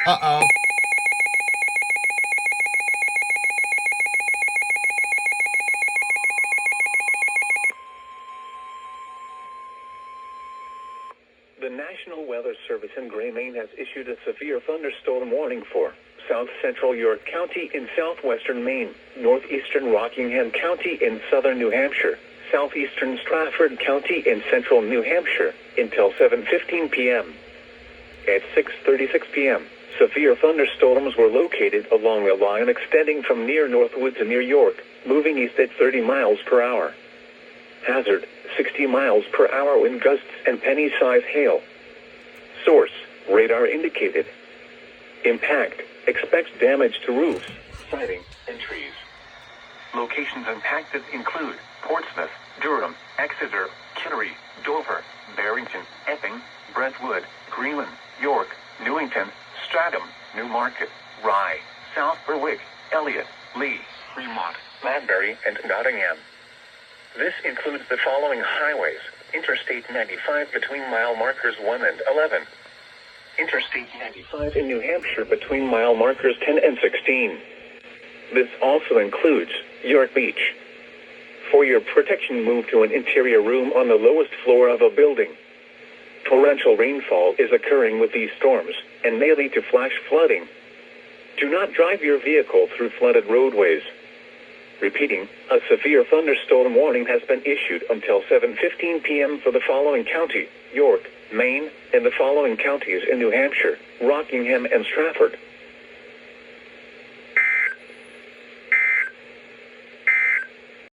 Uh-oh. The National Weather Service in Maine has issued a severe thunderstorm warning for south central York County in southwestern Maine, northeastern Rockingham County in southern New Hampshire, southeastern Strafford County in central New Hampshire, until 7:15 p.m. At 6:36 p.m., severe thunderstorms were located along a line extending from near Northwood to near York, moving east at 30 miles per hour. Hazard, 60 miles per hour wind gusts and penny-size hail. Source, radar indicated. Impact, expects damage to roofs, siding, and trees. Locations impacted include Portsmouth, Durham, Exeter, Kittery, Dover, Barrington, Epping, Brentwood, Greenland, York, Newington, Stratham, Newmarket, Rye, South Berwick, Elliott, Lee, Fremont, Madbury, and Nottingham. This includes the following highways: Interstate 95 between mile markers 1 and 11. Interstate 95 in New Hampshire between mile markers 10 and 16. This also includes York Beach. For your protection, move to an interior room on the lowest floor of a building. Torrential rainfall is occurring with these storms and may lead to flash flooding. Do not drive your vehicle through flooded roadways. Repeating, a severe thunderstorm warning has been issued until 7:15 p.m. for the following county: York, Maine, and the following counties in New Hampshire: Rockingham and Strafford.